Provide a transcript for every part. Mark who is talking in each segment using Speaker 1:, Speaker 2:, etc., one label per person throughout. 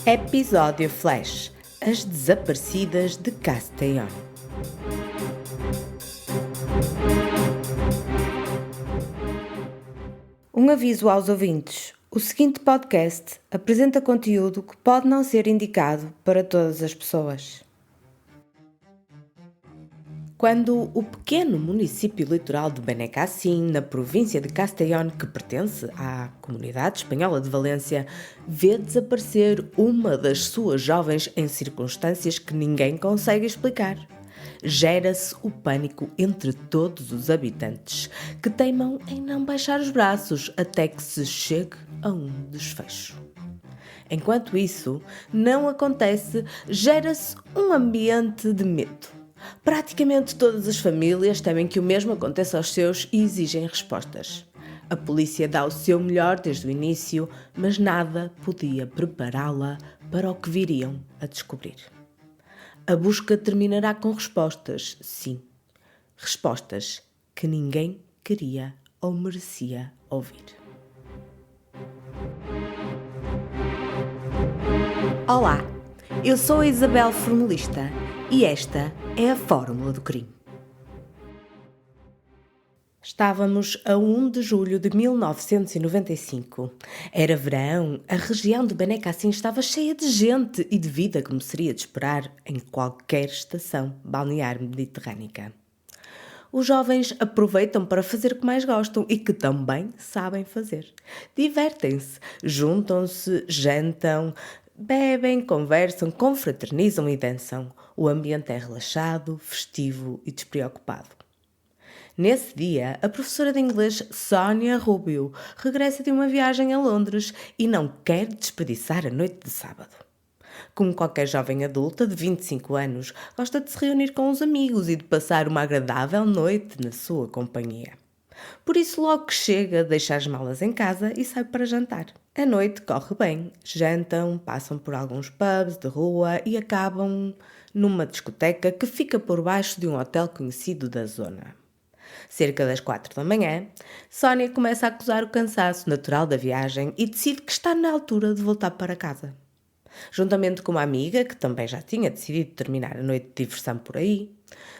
Speaker 1: Episódio Flash: As desaparecidas de Castellón. Um aviso aos ouvintes: o seguinte podcast apresenta conteúdo que pode não ser indicado para todas as pessoas. Quando o pequeno município litoral de Benicàssim, na província de Castellón, que pertence à comunidade espanhola de Valência, vê desaparecer uma das suas jovens em circunstâncias que ninguém consegue explicar, gera-se o pânico entre todos os habitantes, que teimam em não baixar os braços até que se chegue a um desfecho. Enquanto isso não acontece, gera-se um ambiente de medo. Praticamente todas as famílias temem que o mesmo aconteça aos seus e exigem respostas. A polícia dá o seu melhor desde o início, mas nada podia prepará-la para o que viriam a descobrir. A busca terminará com respostas, sim. Respostas que ninguém queria ou merecia ouvir. Olá, eu sou a Isabel Formalista e esta é a Fórmula do Crime. Estávamos a 1 de julho de 1995. Era verão, a região de Benicàssim estava cheia de gente e de vida, como seria de esperar em qualquer estação balnear mediterrânica. Os jovens aproveitam para fazer o que mais gostam e que também sabem fazer. Divertem-se, juntam-se, jantam, bebem, conversam, confraternizam e dançam. O ambiente é relaxado, festivo e despreocupado. Nesse dia, a professora de inglês Sonia Rubio regressa de uma viagem a Londres e não quer desperdiçar a noite de sábado. Como qualquer jovem adulta de 25 anos, gosta de se reunir com os amigos e de passar uma agradável noite na sua companhia. Por isso, logo que chega, deixa as malas em casa e sai para jantar. A noite corre bem, jantam, passam por alguns pubs de rua e acabam numa discoteca que fica por baixo de um hotel conhecido da zona. Cerca das 4 da manhã, Sónia começa a acusar o cansaço natural da viagem e decide que está na altura de voltar para casa. Juntamente com uma amiga, que também já tinha decidido terminar a noite de diversão por aí,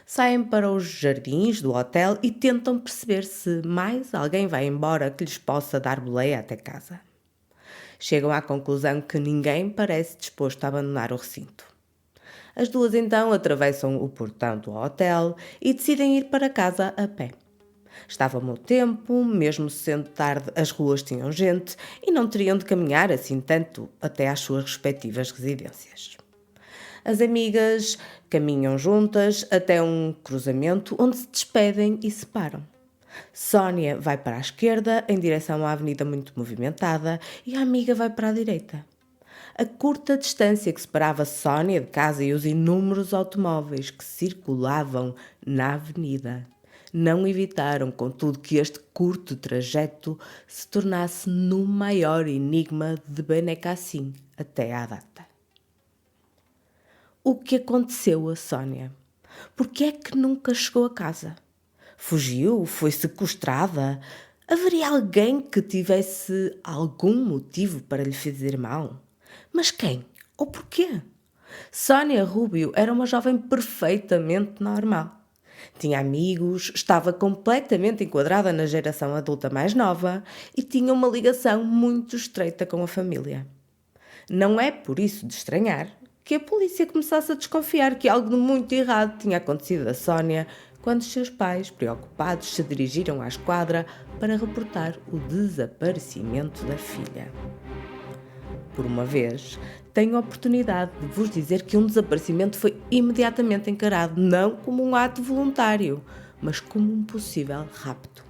Speaker 1: saem para os jardins do hotel e tentam perceber se mais alguém vai embora que lhes possa dar boleia até casa. Chegam à conclusão que ninguém parece disposto a abandonar o recinto. As duas então atravessam o portão do hotel e decidem ir para casa a pé. Estava mau tempo, mesmo sendo tarde as ruas tinham gente e não teriam de caminhar assim tanto até às suas respectivas residências. As amigas caminham juntas até um cruzamento onde se despedem e separam. Sónia vai para a esquerda em direção à avenida muito movimentada e a amiga vai para a direita. A curta distância que separava Sónia de casa e os inúmeros automóveis que circulavam na avenida não evitaram, contudo, que este curto trajeto se tornasse no maior enigma de Benicàssim até à data. O que aconteceu a Sónia? Por que é que nunca chegou a casa? Fugiu? Foi sequestrada? Haveria alguém que tivesse algum motivo para lhe fazer mal? Mas quem? Ou porquê? Sonia Rubio era uma jovem perfeitamente normal. Tinha amigos, estava completamente enquadrada na geração adulta mais nova e tinha uma ligação muito estreita com a família. Não é por isso de estranhar que a polícia começasse a desconfiar que algo de muito errado tinha acontecido a Sónia quando seus pais, preocupados, se dirigiram à esquadra para reportar o desaparecimento da filha. Por uma vez, tenho a oportunidade de vos dizer que um desaparecimento foi imediatamente encarado não como um ato voluntário, mas como um possível rapto.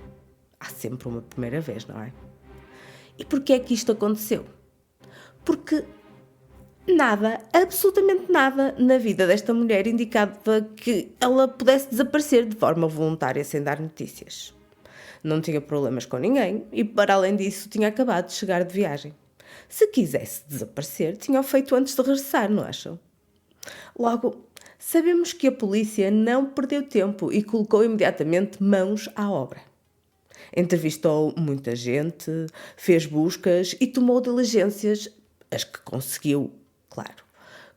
Speaker 1: Há sempre uma primeira vez, não é? E porquê é que isto aconteceu? Porque nada, absolutamente nada, na vida desta mulher indicava que ela pudesse desaparecer de forma voluntária sem dar notícias. Não tinha problemas com ninguém e, para além disso, tinha acabado de chegar de viagem. Se quisesse desaparecer, tinha-o feito antes de regressar, não acham? Logo, sabemos que a polícia não perdeu tempo e colocou imediatamente mãos à obra. Entrevistou muita gente, fez buscas e tomou diligências, as que conseguiu, claro.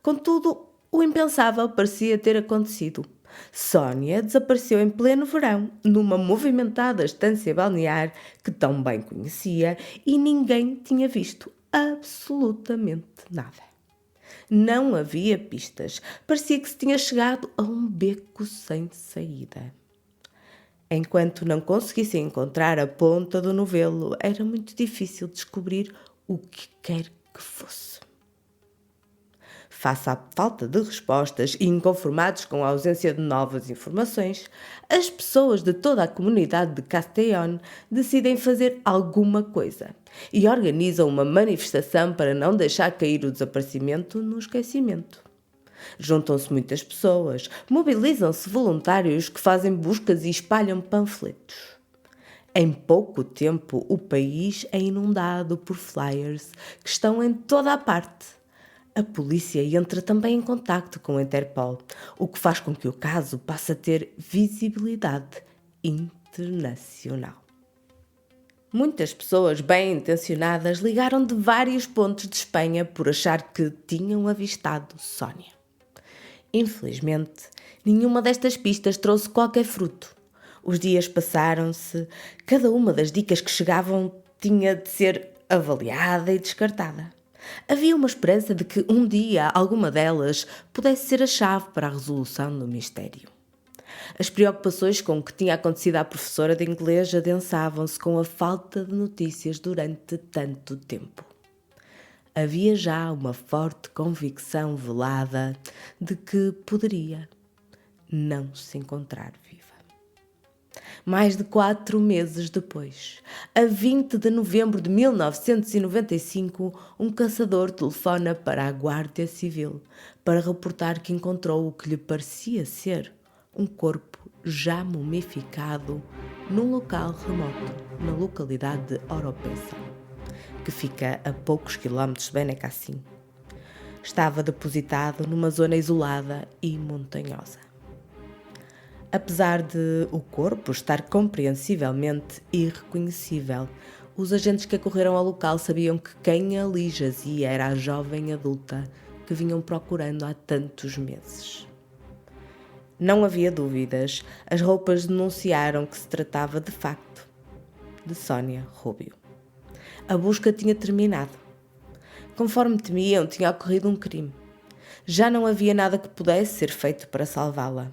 Speaker 1: Contudo, o impensável parecia ter acontecido. Sónia desapareceu em pleno verão, numa movimentada estância balnear que tão bem conhecia e ninguém tinha visto absolutamente nada. Não havia pistas, parecia que se tinha chegado a um beco sem saída. Enquanto não conseguisse encontrar a ponta do novelo, era muito difícil descobrir o que quer que fosse. Face à falta de respostas e inconformados com a ausência de novas informações, as pessoas de toda a comunidade de Castellón decidem fazer alguma coisa e organizam uma manifestação para não deixar cair o desaparecimento no esquecimento. Juntam-se muitas pessoas, mobilizam-se voluntários que fazem buscas e espalham panfletos. Em pouco tempo, o país é inundado por flyers que estão em toda a parte. A polícia entra também em contacto com a Interpol, o que faz com que o caso passe a ter visibilidade internacional. Muitas pessoas bem-intencionadas ligaram de vários pontos de Espanha por achar que tinham avistado Sónia. Infelizmente, nenhuma destas pistas trouxe qualquer fruto. Os dias passaram-se, cada uma das dicas que chegavam tinha de ser avaliada e descartada. Havia uma esperança de que um dia alguma delas pudesse ser a chave para a resolução do mistério. As preocupações com o que tinha acontecido à professora de inglês adensavam-se com a falta de notícias durante tanto tempo. Havia já uma forte convicção velada de que poderia não se encontrar viva. Mais de 4 meses depois, a 20 de novembro de 1995, um caçador telefona para a Guarda Civil para reportar que encontrou o que lhe parecia ser um corpo já mumificado num local remoto, na localidade de Oropesa, que fica a poucos quilómetros de Benicassim. Estava depositado numa zona isolada e montanhosa. Apesar de o corpo estar compreensivelmente irreconhecível, os agentes que acorreram ao local sabiam que quem ali jazia era a jovem adulta que vinham procurando há tantos meses. Não havia dúvidas, as roupas denunciaram que se tratava de facto de Sónia Rubio. A busca tinha terminado. Conforme temiam, tinha ocorrido um crime. Já não havia nada que pudesse ser feito para salvá-la.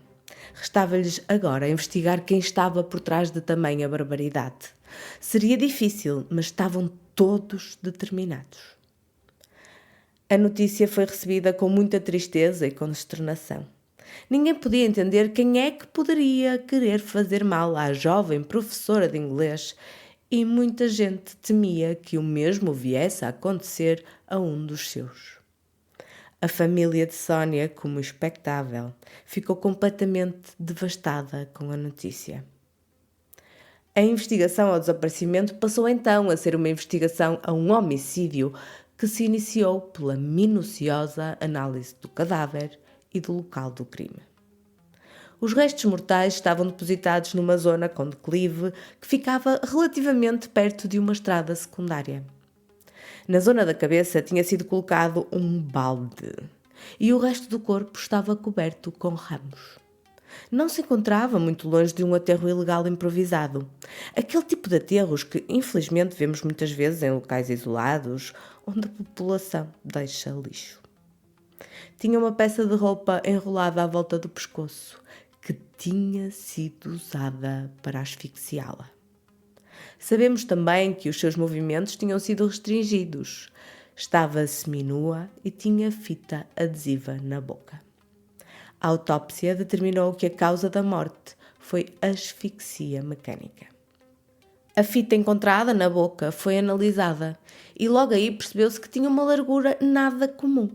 Speaker 1: Restava-lhes agora investigar quem estava por trás de tamanha barbaridade. Seria difícil, mas estavam todos determinados. A notícia foi recebida com muita tristeza e consternação. Ninguém podia entender quem é que poderia querer fazer mal à jovem professora de inglês e muita gente temia que o mesmo viesse a acontecer a um dos seus. A família de Sónia, como expectável, ficou completamente devastada com a notícia. A investigação ao desaparecimento passou então a ser uma investigação a um homicídio que se iniciou pela minuciosa análise do cadáver e do local do crime. Os restos mortais estavam depositados numa zona com declive que ficava relativamente perto de uma estrada secundária. Na zona da cabeça tinha sido colocado um balde e o resto do corpo estava coberto com ramos. Não se encontrava muito longe de um aterro ilegal improvisado. Aquele tipo de aterros que, infelizmente, vemos muitas vezes em locais isolados, onde a população deixa lixo. Tinha uma peça de roupa enrolada à volta do pescoço, que tinha sido usada para asfixiá-la. Sabemos também que os seus movimentos tinham sido restringidos. Estava seminua e tinha fita adesiva na boca. A autópsia determinou que a causa da morte foi asfixia mecânica. A fita encontrada na boca foi analisada e logo aí percebeu-se que tinha uma largura nada comum,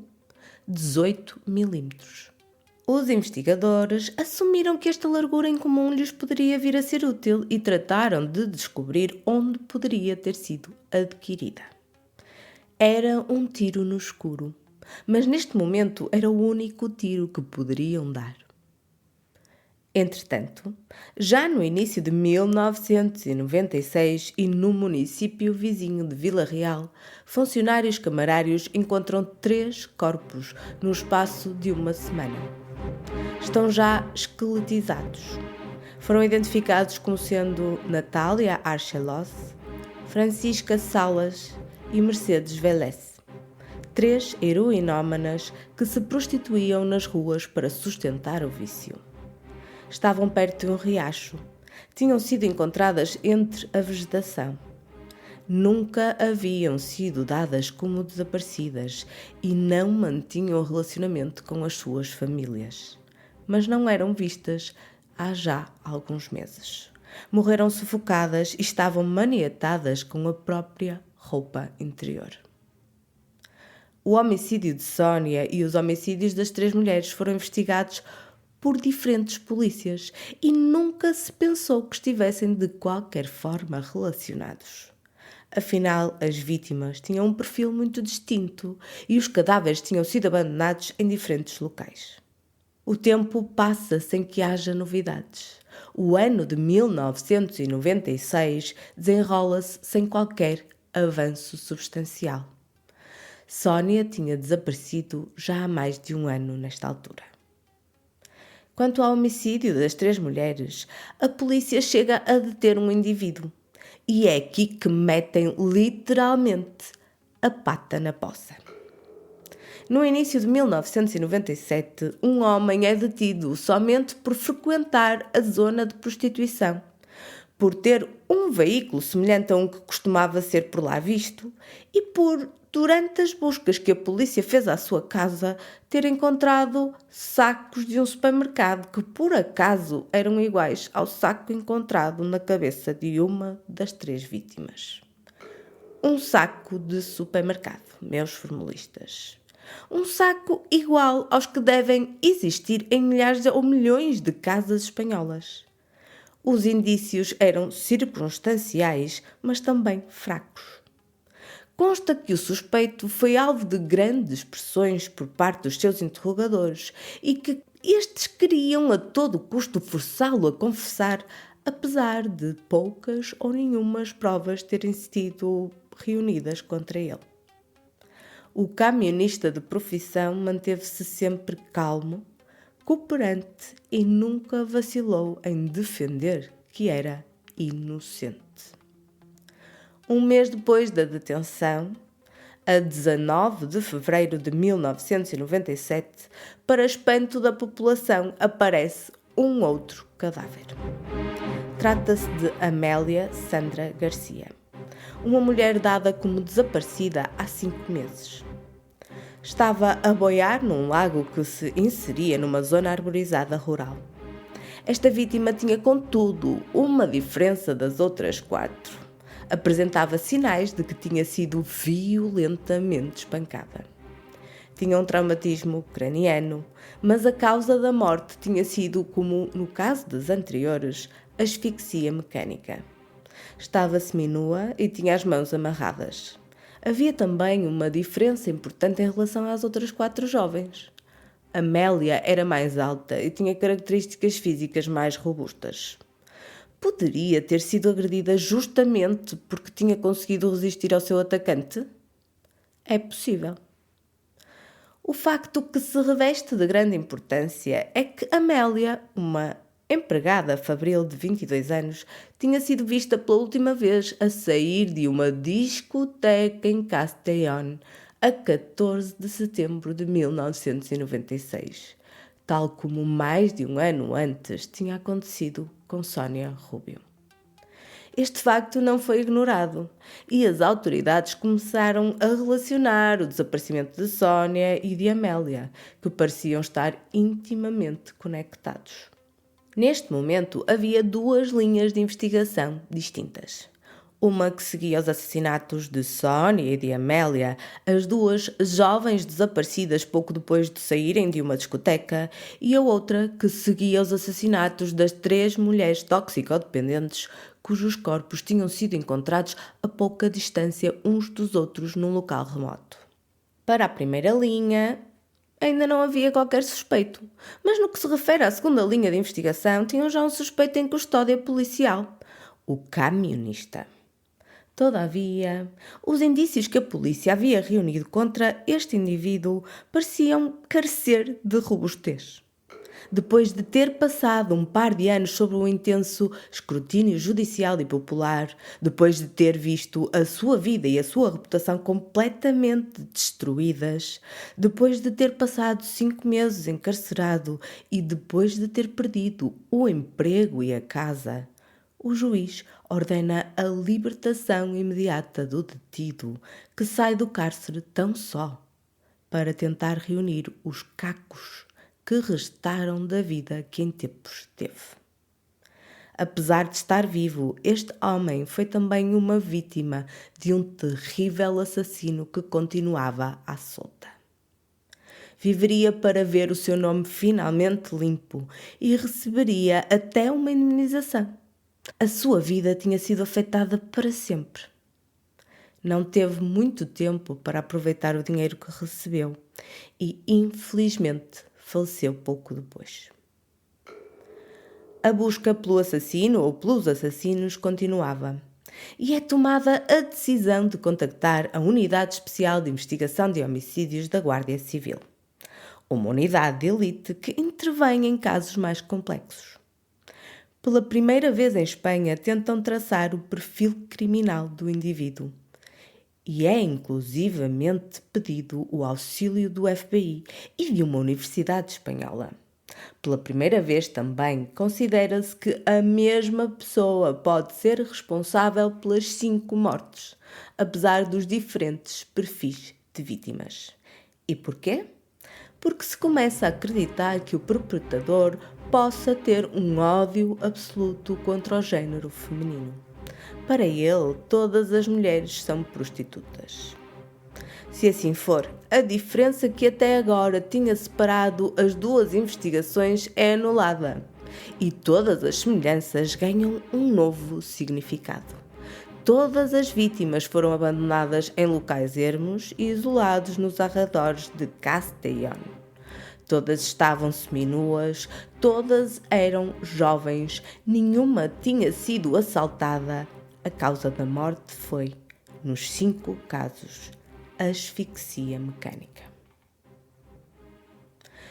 Speaker 1: 18 milímetros. Os investigadores assumiram que esta largura incomum lhes poderia vir a ser útil e trataram de descobrir onde poderia ter sido adquirida. Era um tiro no escuro, mas neste momento era o único tiro que poderiam dar. Entretanto, já no início de 1996 e no município vizinho de Vila Real, funcionários camarários encontram 3 corpos no espaço de uma semana. Estão já esqueletizados. Foram identificados como sendo Natália Archelos, Francisca Salas e Mercedes Vélez, 3 heroinómanas que se prostituíam nas ruas para sustentar o vício. Estavam perto de um riacho. Tinham sido encontradas entre a vegetação. Nunca haviam sido dadas como desaparecidas e não mantinham relacionamento com as suas famílias. Mas não eram vistas há já alguns meses. Morreram sufocadas e estavam maniatadas com a própria roupa interior. O homicídio de Sónia e os homicídios das 3 mulheres foram investigados por diferentes polícias e nunca se pensou que estivessem de qualquer forma relacionados. Afinal, as vítimas tinham um perfil muito distinto e os cadáveres tinham sido abandonados em diferentes locais. O tempo passa sem que haja novidades. O ano de 1996 desenrola-se sem qualquer avanço substancial. Sónia tinha desaparecido já há mais de um ano nesta altura. Quanto ao homicídio das 3 mulheres, a polícia chega a deter um indivíduo. E é aqui que metem literalmente a pata na poça. No início de 1997, um homem é detido somente por frequentar a zona de prostituição, por ter um veículo semelhante a um que costumava ser por lá visto e por, durante as buscas que a polícia fez à sua casa, ter encontrado sacos de um supermercado que por acaso eram iguais ao saco encontrado na cabeça de uma das 3 vítimas. Um saco de supermercado, meus formulistas. Um saco igual aos que devem existir em milhares ou milhões de casas espanholas. Os indícios eram circunstanciais, mas também fracos. Consta que o suspeito foi alvo de grandes pressões por parte dos seus interrogadores e que estes queriam a todo custo forçá-lo a confessar, apesar de poucas ou nenhumas provas terem sido reunidas contra ele. O camionista de profissão manteve-se sempre calmo, cooperante e nunca vacilou em defender que era inocente. Um mês depois da detenção, a 19 de fevereiro de 1997, para espanto da população, aparece um outro cadáver. Trata-se de Amélia Sandra Garcia, uma mulher dada como desaparecida há 5 meses. Estava a boiar num lago que se inseria numa zona arborizada rural. Esta vítima tinha, contudo, uma diferença das outras 4. Apresentava sinais de que tinha sido violentamente espancada. Tinha um traumatismo craniano, mas a causa da morte tinha sido, como no caso das anteriores, asfixia mecânica. Estava seminua e tinha as mãos amarradas. Havia também uma diferença importante em relação às outras 4 jovens. Amélia era mais alta e tinha características físicas mais robustas. Poderia ter sido agredida justamente porque tinha conseguido resistir ao seu atacante? É possível. O facto que se reveste de grande importância é que Amélia, uma empregada fabril de 22 anos, tinha sido vista pela última vez a sair de uma discoteca em Castellón a 14 de setembro de 1996, tal como mais de um ano antes tinha acontecido com Sónia Rubio. Este facto não foi ignorado e as autoridades começaram a relacionar o desaparecimento de Sónia e de Amélia, que pareciam estar intimamente conectados. Neste momento, havia 2 linhas de investigação distintas. Uma que seguia os assassinatos de Sónia e de Amélia, as 2 jovens desaparecidas pouco depois de saírem de uma discoteca, e a outra que seguia os assassinatos das 3 mulheres toxicodependentes cujos corpos tinham sido encontrados a pouca distância uns dos outros num local remoto. Para a primeira linha, ainda não havia qualquer suspeito, mas no que se refere à segunda linha de investigação, tinham já um suspeito em custódia policial: o camionista. Todavia, os indícios que a polícia havia reunido contra este indivíduo pareciam carecer de robustez. Depois de ter passado um par de anos sob um intenso escrutínio judicial e popular, depois de ter visto a sua vida e a sua reputação completamente destruídas, depois de ter passado 5 meses encarcerado e depois de ter perdido o emprego e a casa, o juiz ordena a libertação imediata do detido, que sai do cárcere tão só, para tentar reunir os cacos que restaram da vida que em tempos teve. Apesar de estar vivo, este homem foi também uma vítima de um terrível assassino que continuava à solta. Viveria para ver o seu nome finalmente limpo e receberia até uma indemnização. A sua vida tinha sido afetada para sempre. Não teve muito tempo para aproveitar o dinheiro que recebeu e, infelizmente, faleceu pouco depois. A busca pelo assassino ou pelos assassinos continuava, e é tomada a decisão de contactar a Unidade Especial de Investigação de Homicídios da Guardia Civil, uma unidade de elite que intervém em casos mais complexos. Pela primeira vez em Espanha, tentam traçar o perfil criminal do indivíduo. E é inclusivamente pedido o auxílio do FBI e de uma universidade espanhola. Pela primeira vez também considera-se que a mesma pessoa pode ser responsável pelas 5 mortes, apesar dos diferentes perfis de vítimas. E porquê? Porque se começa a acreditar que o perpetrador possa ter um ódio absoluto contra o género feminino. Para ele, todas as mulheres são prostitutas. Se assim for, a diferença que até agora tinha separado as duas investigações é anulada e todas as semelhanças ganham um novo significado. Todas as vítimas foram abandonadas em locais ermos e isolados nos arredores de Castellón. Todas estavam seminuas, todas eram jovens, nenhuma tinha sido assaltada. A causa da morte foi, nos 5 casos, asfixia mecânica.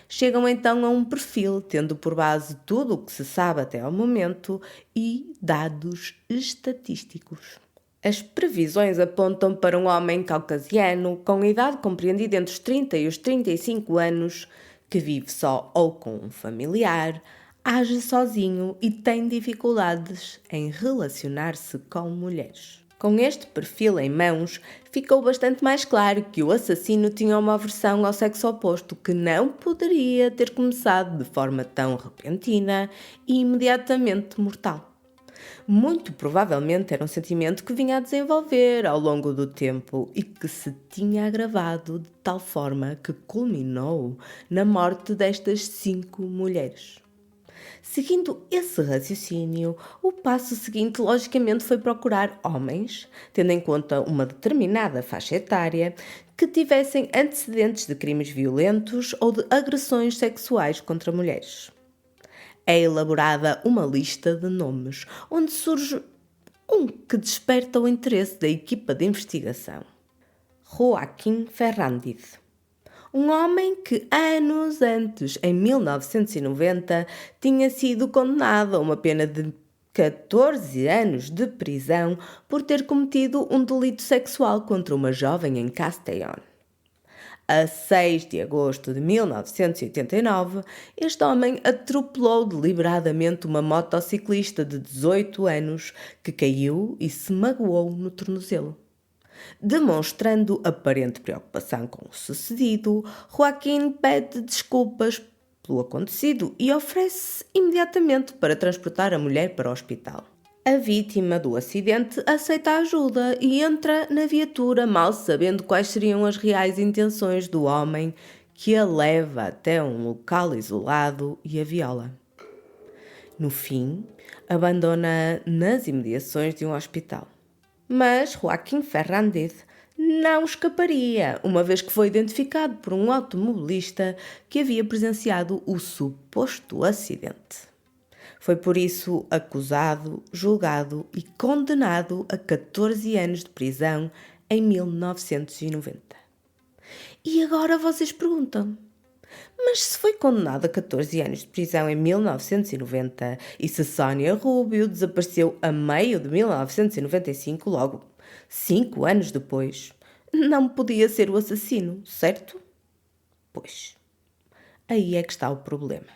Speaker 1: Chegam então a um perfil, tendo por base tudo o que se sabe até ao momento e dados estatísticos. As previsões apontam para um homem caucasiano com idade compreendida entre os 30 e os 35 anos, que vive só ou com um familiar, age sozinho e tem dificuldades em relacionar-se com mulheres. Com este perfil em mãos, ficou bastante mais claro que o assassino tinha uma aversão ao sexo oposto que não poderia ter começado de forma tão repentina e imediatamente mortal. Muito provavelmente era um sentimento que vinha a desenvolver ao longo do tempo e que se tinha agravado de tal forma que culminou na morte destas 5 mulheres. Seguindo esse raciocínio, o passo seguinte logicamente foi procurar homens, tendo em conta uma determinada faixa etária, que tivessem antecedentes de crimes violentos ou de agressões sexuais contra mulheres. É elaborada uma lista de nomes, onde surge um que desperta o interesse da equipa de investigação: Joaquim Ferrándiz. Um homem que anos antes, em 1990, tinha sido condenado a uma pena de 14 anos de prisão por ter cometido um delito sexual contra uma jovem em Castellón. A 6 de agosto de 1989, este homem atropelou deliberadamente uma motociclista de 18 anos que caiu e se magoou no tornozelo. Demonstrando aparente preocupação com o sucedido, Joaquim pede desculpas pelo acontecido e oferece imediatamente para transportar a mulher para o hospital. A vítima do acidente aceita a ajuda e entra na viatura, mal sabendo quais seriam as reais intenções do homem que a leva até um local isolado e a viola. No fim, abandona-a nas imediações de um hospital. Mas Joaquim Ferrándiz não escaparia, uma vez que foi identificado por um automobilista que havia presenciado o suposto acidente. Foi por isso acusado, julgado e condenado a 14 anos de prisão em 1990. E agora vocês perguntam: mas se foi condenado a 14 anos de prisão em 1990 e se Sónia Rubio desapareceu a meio de 1995, logo 5 anos depois, não podia ser o assassino, certo? Pois, aí é que está o problema.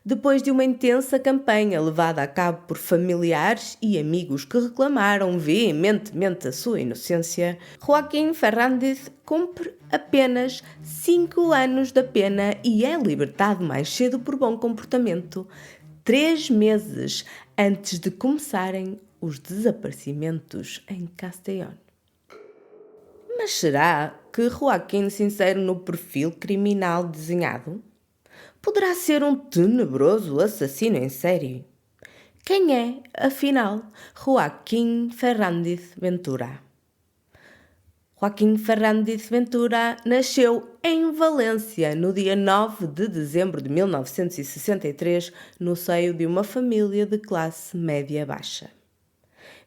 Speaker 1: Depois de uma intensa campanha levada a cabo por familiares e amigos que reclamaram veementemente a sua inocência, Joaquim Fernández cumpre apenas 5 anos da pena e é libertado mais cedo por bom comportamento, 3 meses antes de começarem os desaparecimentos em Castellón. Mas será que Joaquim se insere no perfil criminal desenhado? Poderá ser um tenebroso assassino em série? Quem é, afinal, Joaquim Fernández Ventura? Joaquim Fernández Ventura nasceu em Valência no dia 9 de dezembro de 1963, no seio de uma família de classe média-baixa.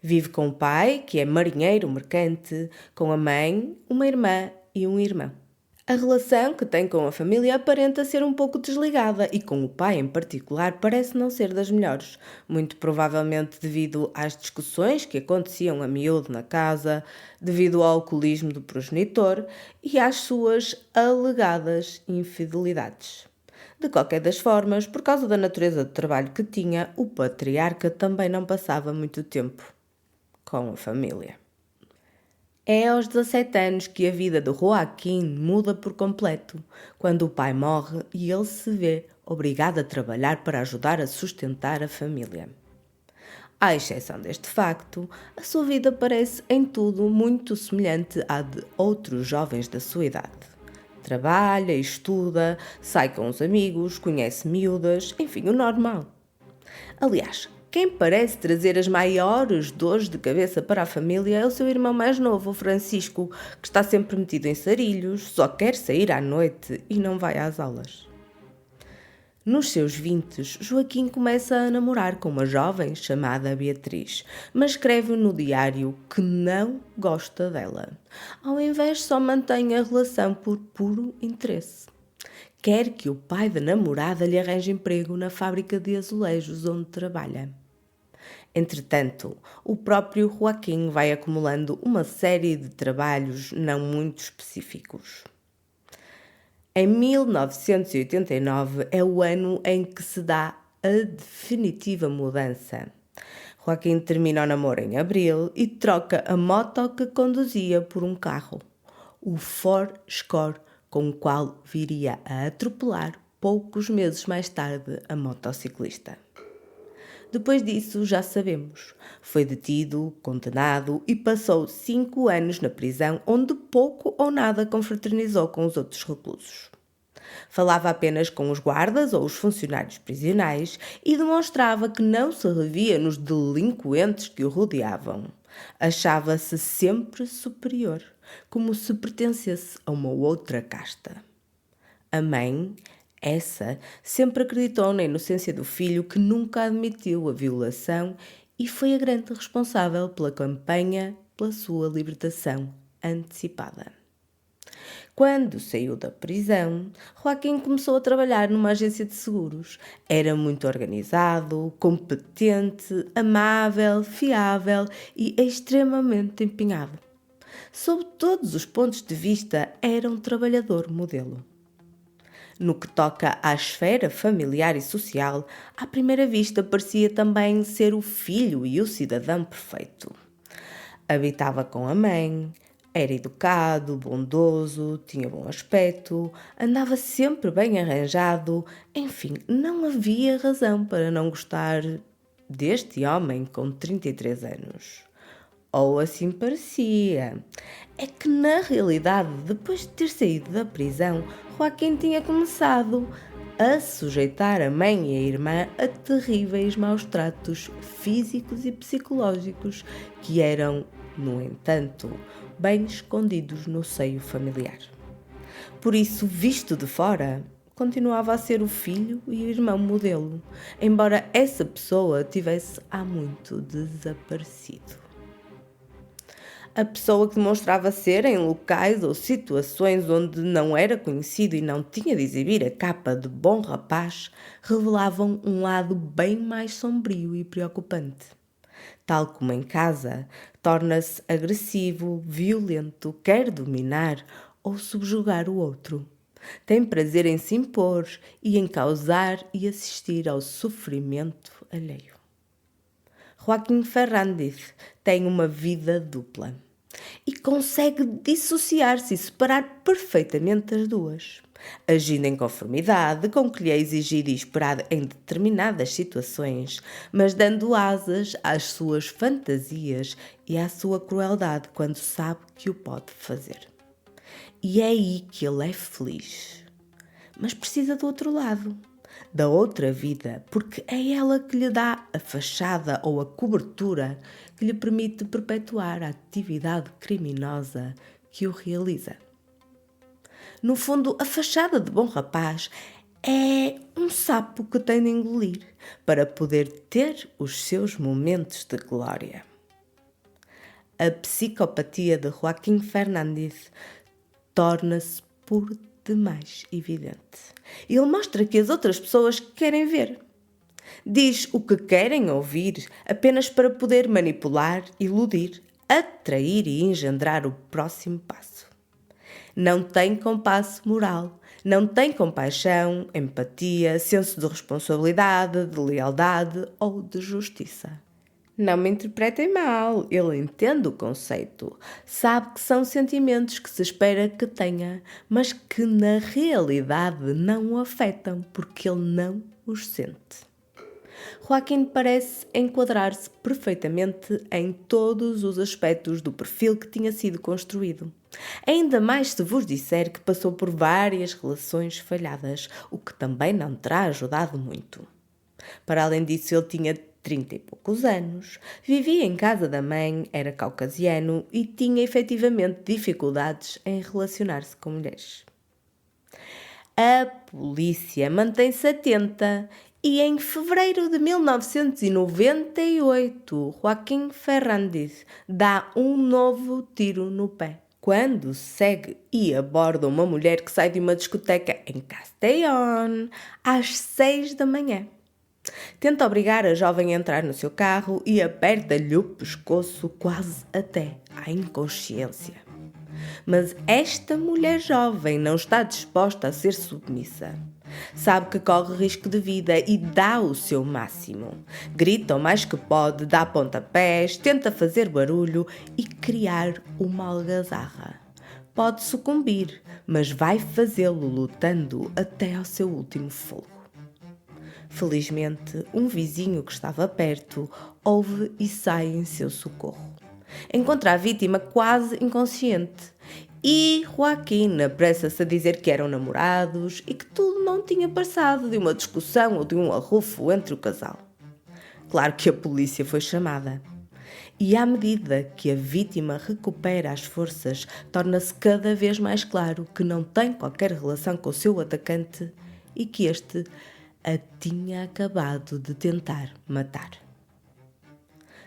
Speaker 1: Vive com o pai, que é marinheiro mercante, com a mãe, uma irmã e um irmão. A relação que tem com a família aparenta ser um pouco desligada e com o pai em particular parece não ser das melhores, muito provavelmente devido às discussões que aconteciam a miúdo na casa, devido ao alcoolismo do progenitor e às suas alegadas infidelidades. De qualquer das formas, por causa da natureza do trabalho que tinha, o patriarca também não passava muito tempo com a família. É aos 17 anos que a vida de Joaquim muda por completo, quando o pai morre e ele se vê obrigado a trabalhar para ajudar a sustentar a família. À exceção deste facto, a sua vida parece em tudo muito semelhante à de outros jovens da sua idade. Trabalha, estuda, sai com os amigos, conhece miúdas, enfim, o normal. Aliás, quem parece trazer as maiores dores de cabeça para a família é o seu irmão mais novo, o Francisco, que está sempre metido em sarilhos, só quer sair à noite e não vai às aulas. Nos seus 20, Joaquim começa a namorar com uma jovem chamada Beatriz, mas escreve no diário que não gosta dela. Ao invés, só mantém a relação por puro interesse. Quer que o pai da namorada lhe arranje emprego na fábrica de azulejos onde trabalha. Entretanto, o próprio Joaquim vai acumulando uma série de trabalhos não muito específicos. Em 1989 é o ano em que se dá a definitiva mudança. Joaquim termina o namoro em abril e troca a moto que conduzia por um carro, o Ford Escort, com o qual viria a atropelar poucos meses mais tarde a motociclista. Depois disso, já sabemos, foi detido, condenado e passou 5 anos na prisão, onde pouco ou nada confraternizou com os outros reclusos. Falava apenas com os guardas ou os funcionários prisionais e demonstrava que não se revia nos delinquentes que o rodeavam. Achava-se sempre superior, como se pertencesse a uma outra casta. A mãe, essa, sempre acreditou na inocência do filho, que nunca admitiu a violação e foi a grande responsável pela campanha pela sua libertação antecipada. Quando saiu da prisão, Joaquim começou a trabalhar numa agência de seguros. Era muito organizado, competente, amável, fiável e extremamente empenhado. Sob todos os pontos de vista, era um trabalhador modelo. No que toca à esfera familiar e social, à primeira vista parecia também ser o filho e o cidadão perfeito. Habitava com a mãe, era educado, bondoso, tinha bom aspecto, andava sempre bem arranjado, enfim, não havia razão para não gostar deste homem com 33 anos. Ou assim parecia. É que, na realidade, depois de ter saído da prisão, Joaquim tinha começado a sujeitar a mãe e a irmã a terríveis maus tratos físicos e psicológicos que eram no entanto, bem escondidos no seio familiar. Por isso, visto de fora, continuava a ser o filho e o irmão modelo, embora essa pessoa tivesse há muito desaparecido. A pessoa que demonstrava ser em locais ou situações onde não era conhecido e não tinha de exibir a capa de bom rapaz, revelavam um lado bem mais sombrio e preocupante. Tal como em casa, torna-se agressivo, violento, quer dominar ou subjugar o outro. Tem prazer em se impor e em causar e assistir ao sofrimento alheio. Joaquim Fernández tem uma vida dupla e consegue dissociar-se e separar perfeitamente as duas, agindo em conformidade com o que lhe é exigido e esperado em determinadas situações, mas dando asas às suas fantasias e à sua crueldade quando sabe que o pode fazer. E é aí que ele é feliz. Mas precisa do outro lado, da outra vida, porque é ela que lhe dá a fachada ou a cobertura que lhe permite perpetuar a atividade criminosa que o realiza. No fundo, a fachada de bom rapaz é um sapo que tem de engolir para poder ter os seus momentos de glória. A psicopatia de Joaquim Fernández torna-se por demais evidente. Ele mostra que as outras pessoas querem ver. Diz o que querem ouvir apenas para poder manipular, iludir, atrair e engendrar o próximo passo. Não tem compasso moral, não tem compaixão, empatia, senso de responsabilidade, de lealdade ou de justiça. Não me interpretem mal, ele entende o conceito, sabe que são sentimentos que se espera que tenha, mas que na realidade não o afetam, porque ele não os sente. Joaquim parece enquadrar-se perfeitamente em todos os aspectos do perfil que tinha sido construído. Ainda mais se vos disser que passou por várias relações falhadas, o que também não terá ajudado muito. Para além disso, ele tinha 30 e poucos anos, vivia em casa da mãe, era caucasiano e tinha efetivamente dificuldades em relacionar-se com mulheres. A polícia mantém-se atenta e em fevereiro de 1998, Joaquim Fernández dá um novo tiro no pé, quando segue e aborda uma mulher que sai de uma discoteca em Castellón às 6 da manhã. Tenta obrigar a jovem a entrar no seu carro e aperta-lhe o pescoço quase até à inconsciência. Mas esta mulher jovem não está disposta a ser submissa. Sabe que corre risco de vida e dá o seu máximo. Grita o mais que pode, dá pontapés, tenta fazer barulho e criar uma algazarra. Pode sucumbir, mas vai fazê-lo lutando até ao seu último fôlego. Felizmente, um vizinho que estava perto ouve e sai em seu socorro. Encontra a vítima quase inconsciente e Joaquim apressa-se a dizer que eram namorados e que tudo não tinha passado de uma discussão ou de um arrufo entre o casal. Claro que a polícia foi chamada. E à medida que a vítima recupera as forças, torna-se cada vez mais claro que não tem qualquer relação com o seu atacante e que este a tinha acabado de tentar matar.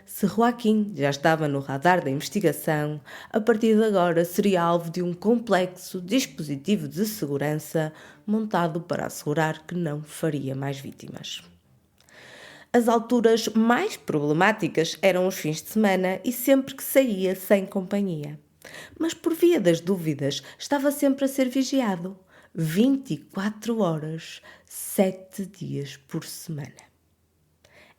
Speaker 1: Se Joaquim já estava no radar da investigação, a partir de agora seria alvo de um complexo dispositivo de segurança montado para assegurar que não faria mais vítimas. As alturas mais problemáticas eram os fins de semana e sempre que saía sem companhia. Mas por via das dúvidas estava sempre a ser vigiado. 24 horas, 7 dias por semana.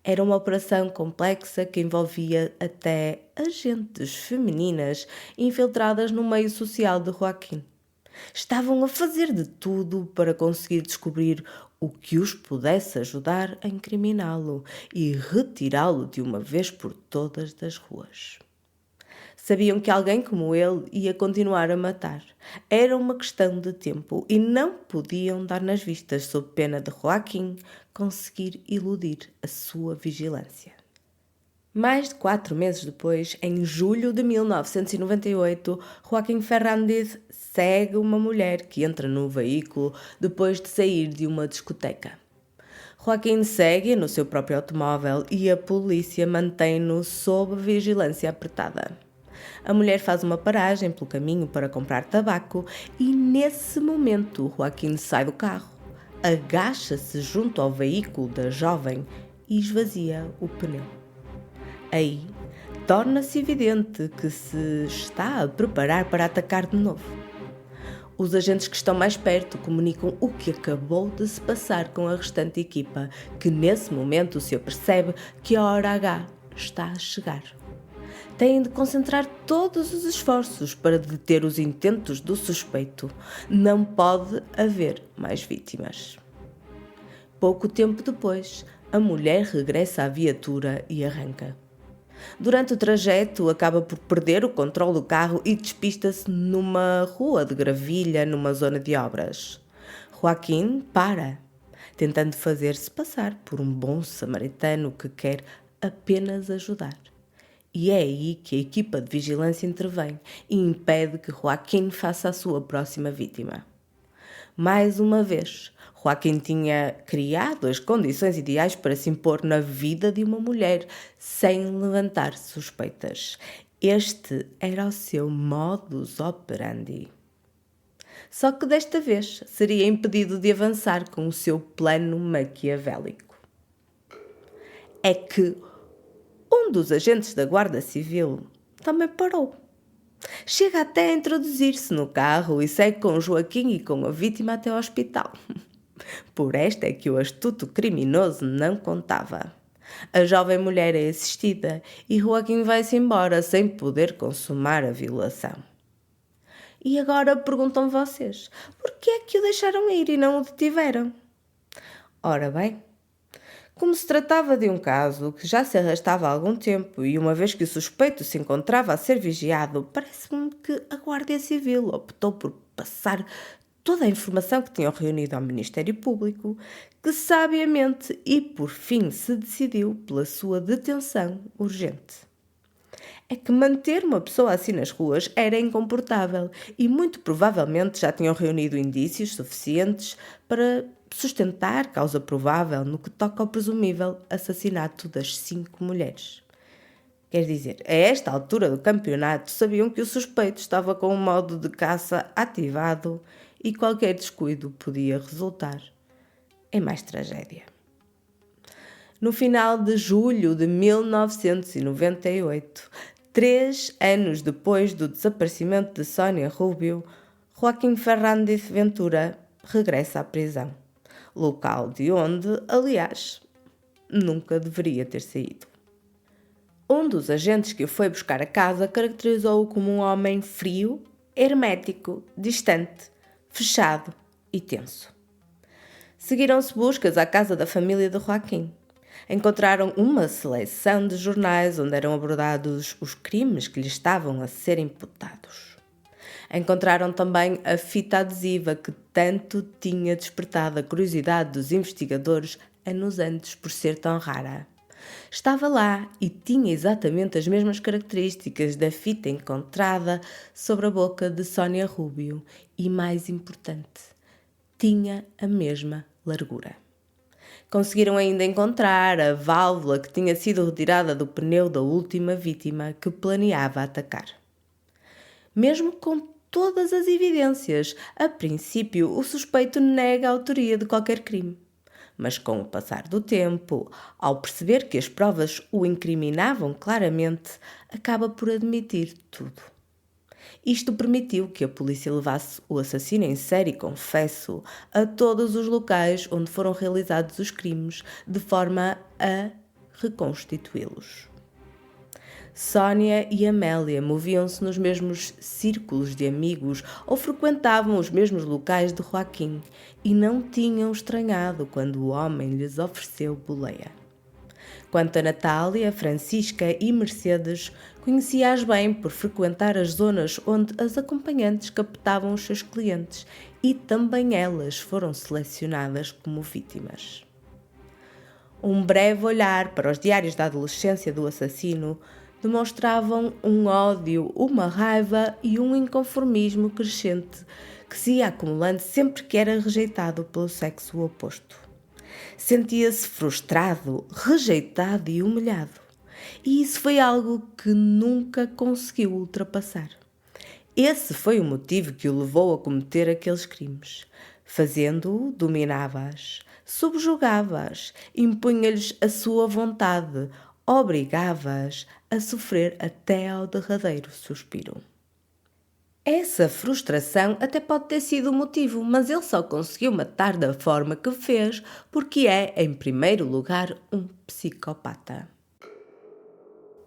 Speaker 1: Era uma operação complexa que envolvia até agentes femininas infiltradas no meio social de Joaquim. Estavam a fazer de tudo para conseguir descobrir o que os pudesse ajudar a incriminá-lo e retirá-lo de uma vez por todas das ruas. Sabiam que alguém como ele ia continuar a matar. Era uma questão de tempo e não podiam dar nas vistas sob pena de Joaquim conseguir iludir a sua vigilância. Mais de 4 meses depois, em julho de 1998, Joaquim Fernández segue uma mulher que entra no veículo depois de sair de uma discoteca. Joaquim segue no seu próprio automóvel e a polícia mantém-no sob vigilância apertada. A mulher faz uma paragem pelo caminho para comprar tabaco e, nesse momento, Joaquim sai do carro, agacha-se junto ao veículo da jovem e esvazia o pneu. Aí, torna-se evidente que se está a preparar para atacar de novo. Os agentes que estão mais perto comunicam o que acabou de se passar com a restante equipa, que nesse momento se apercebe que a hora H está a chegar. Têm de concentrar todos os esforços para deter os intentos do suspeito. Não pode haver mais vítimas. Pouco tempo depois, a mulher regressa à viatura e arranca. Durante o trajeto, acaba por perder o controle do carro e despista-se numa rua de gravilha numa zona de obras. Joaquim para, tentando fazer-se passar por um bom samaritano que quer apenas ajudar. E é aí que a equipa de vigilância intervém e impede que Joaquim faça a sua próxima vítima. Mais uma vez, Joaquim tinha criado as condições ideais para se impor na vida de uma mulher sem levantar suspeitas. Este era o seu modus operandi. Só que desta vez seria impedido de avançar com o seu plano maquiavélico. É que um dos agentes da Guarda Civil também parou. Chega até a introduzir-se no carro e segue com Joaquim e com a vítima até ao hospital. Por esta é que o astuto criminoso não contava. A jovem mulher é assistida e Joaquim vai-se embora sem poder consumar a violação. E agora perguntam vocês, por que é que o deixaram ir e não o detiveram? Ora bem, como se tratava de um caso que já se arrastava há algum tempo e uma vez que o suspeito se encontrava a ser vigiado, parece-me que a Guarda Civil optou por passar toda a informação que tinham reunido ao Ministério Público, que sabiamente e por fim se decidiu pela sua detenção urgente. É que manter uma pessoa assim nas ruas era incomportável e muito provavelmente já tinham reunido indícios suficientes para sustentar causa provável no que toca ao presumível assassinato das 5 mulheres. Quer dizer, a esta altura do campeonato sabiam que o suspeito estava com um modo de caça ativado e qualquer descuido podia resultar em mais tragédia. No final de julho de 1998, 3 anos depois do desaparecimento de Sónia Rubio, Joaquim Fernández Ventura regressa à prisão, local de onde, aliás, nunca deveria ter saído. Um dos agentes que o foi buscar a casa caracterizou-o como um homem frio, hermético, distante, fechado e tenso. Seguiram-se buscas à casa da família de Joaquim. Encontraram uma seleção de jornais onde eram abordados os crimes que lhe estavam a ser imputados. Encontraram também a fita adesiva que tanto tinha despertado a curiosidade dos investigadores anos antes por ser tão rara. Estava lá e tinha exatamente as mesmas características da fita encontrada sobre a boca de Sónia Rubio e, mais importante, tinha a mesma largura. Conseguiram ainda encontrar a válvula que tinha sido retirada do pneu da última vítima que planeava atacar. Mesmo com todas as evidências, a princípio o suspeito nega a autoria de qualquer crime. Mas com o passar do tempo, ao perceber que as provas o incriminavam claramente, acaba por admitir tudo. Isto permitiu que a polícia levasse o assassino em série, confesso, a todos os locais onde foram realizados os crimes, de forma a reconstituí-los. Sónia e Amélia moviam-se nos mesmos círculos de amigos ou frequentavam os mesmos locais de Joaquim e não tinham estranhado quando o homem lhes ofereceu boleia. Quanto a Natália, Francisca e Mercedes, conhecia-as bem por frequentar as zonas onde as acompanhantes captavam os seus clientes e também elas foram selecionadas como vítimas. Um breve olhar para os diários da adolescência do assassino demonstravam um ódio, uma raiva e um inconformismo crescente que se ia acumulando sempre que era rejeitado pelo sexo oposto. Sentia-se frustrado, rejeitado e humilhado. E isso foi algo que nunca conseguiu ultrapassar. Esse foi o motivo que o levou a cometer aqueles crimes. Fazendo-o, dominava-as, subjugava-as, impunha-lhes a sua vontade, obrigava-as a sofrer até ao derradeiro suspiro. Essa frustração até pode ter sido o motivo, mas ele só conseguiu matar da forma que fez porque é, em primeiro lugar, um psicopata.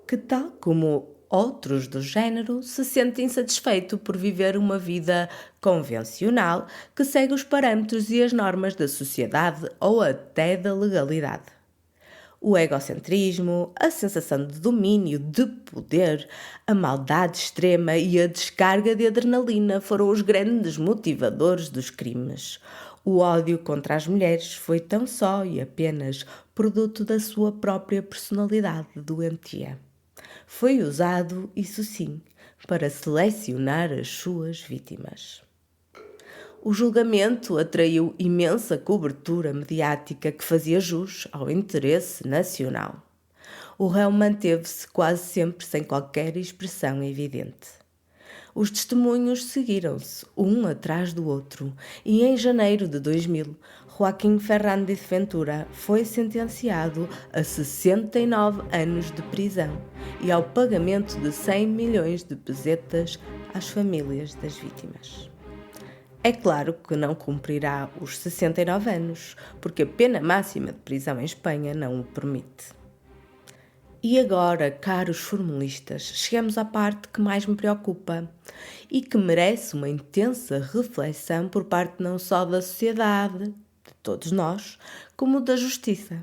Speaker 1: Que, tal como outros do género, se sente insatisfeito por viver uma vida convencional que segue os parâmetros e as normas da sociedade ou até da legalidade. O egocentrismo, a sensação de domínio, de poder, a maldade extrema e a descarga de adrenalina foram os grandes motivadores dos crimes. O ódio contra as mulheres foi tão só e apenas produto da sua própria personalidade doentia. Foi usado, isso sim, para selecionar as suas vítimas. O julgamento atraiu imensa cobertura mediática que fazia jus ao interesse nacional. O réu manteve-se quase sempre sem qualquer expressão evidente. Os testemunhos seguiram-se, um atrás do outro, e em janeiro de 2000, Joaquim Fernández Ventura foi sentenciado a 69 anos de prisão e ao pagamento de 100 milhões de pesetas às famílias das vítimas. É claro que não cumprirá os 69 anos, porque a pena máxima de prisão em Espanha não o permite. E agora, caros formalistas, chegamos à parte que mais me preocupa e que merece uma intensa reflexão por parte não só da sociedade, de todos nós, como da justiça.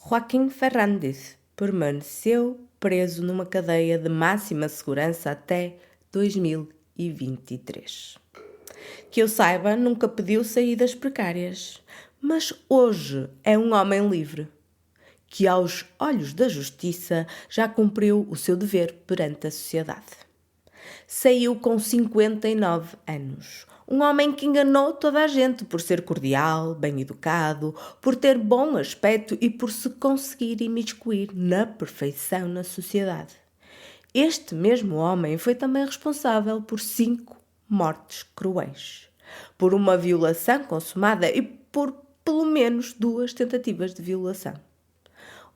Speaker 1: Joaquim Fernández permaneceu preso numa cadeia de máxima segurança até 2023. Que eu saiba, nunca pediu saídas precárias, mas hoje é um homem livre, que aos olhos da justiça já cumpriu o seu dever perante a sociedade. Saiu com 59 anos, um homem que enganou toda a gente por ser cordial, bem educado, por ter bom aspecto e por se conseguir imiscuir na perfeição na sociedade. Este mesmo homem foi também responsável por 5 mortes cruéis, por uma violação consumada e por pelo menos 2 tentativas de violação.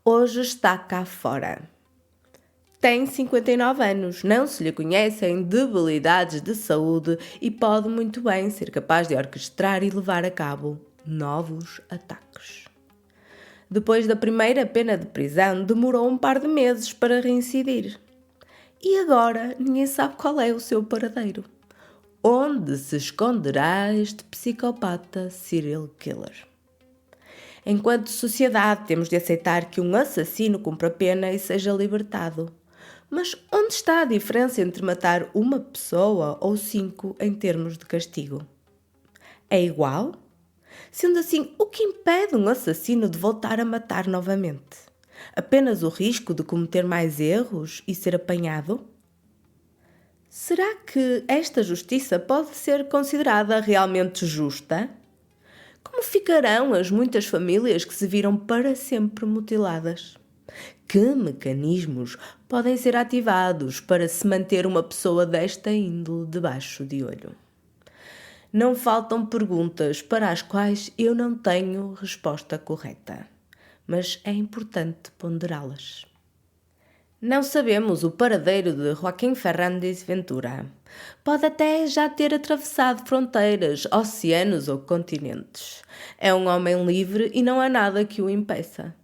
Speaker 1: Hoje está cá fora. Tem 59 anos, não se lhe conhecem debilidades de saúde e pode muito bem ser capaz de orquestrar e levar a cabo novos ataques. Depois da primeira pena de prisão, demorou um par de meses para reincidir. E agora ninguém sabe qual é o seu paradeiro. Onde se esconderá este psicopata serial killer? Enquanto sociedade, temos de aceitar que um assassino cumpra pena e seja libertado. Mas onde está a diferença entre matar uma pessoa ou 5 em termos de castigo? É igual? Sendo assim, o que impede um assassino de voltar a matar novamente? Apenas o risco de cometer mais erros e ser apanhado? Será que esta justiça pode ser considerada realmente justa? Como ficarão as muitas famílias que se viram para sempre mutiladas? Que mecanismos podem ser ativados para se manter uma pessoa desta índole debaixo de olho? Não faltam perguntas para as quais eu não tenho resposta correta, mas é importante ponderá-las. Não sabemos o paradeiro de Joaquim Fernández Ventura. Pode até já ter atravessado fronteiras, oceanos ou continentes. É um homem livre e não há nada que o impeça.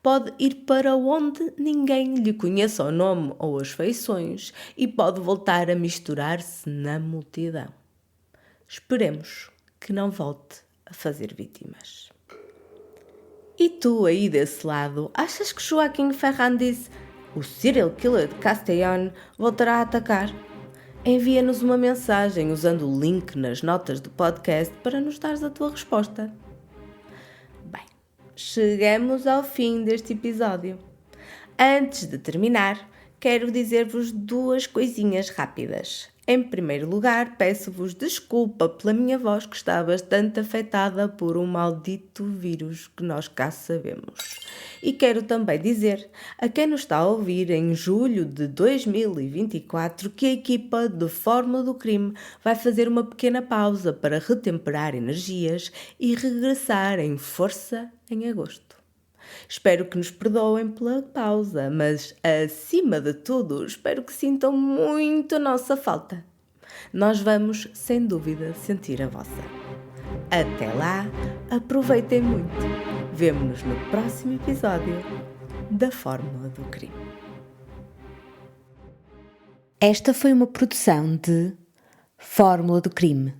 Speaker 1: Pode ir para onde ninguém lhe conheça o nome ou as feições e pode voltar a misturar-se na multidão. Esperemos que não volte a fazer vítimas. E tu aí desse lado, achas que Joaquim Fernández, o serial killer de Castellón, voltará a atacar? Envia-nos uma mensagem usando o link nas notas do podcast para nos dares a tua resposta. Bem, chegamos ao fim deste episódio. Antes de terminar, quero dizer-vos duas coisinhas rápidas. Em primeiro lugar, peço-vos desculpa pela minha voz que está bastante afetada por um maldito vírus que nós cá sabemos. E quero também dizer a quem nos está a ouvir em julho de 2024 que a equipa de Fórmula do Crime vai fazer uma pequena pausa para retemperar energias e regressar em força em agosto. Espero que nos perdoem pela pausa, mas, acima de tudo, espero que sintam muito a nossa falta. Nós vamos, sem dúvida, sentir a vossa. Até lá, aproveitem muito. Vemo-nos no próximo episódio da Fórmula do Crime. Esta foi uma produção de Fórmula do Crime,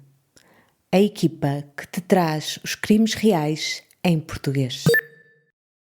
Speaker 1: a equipa que te traz os crimes reais em português.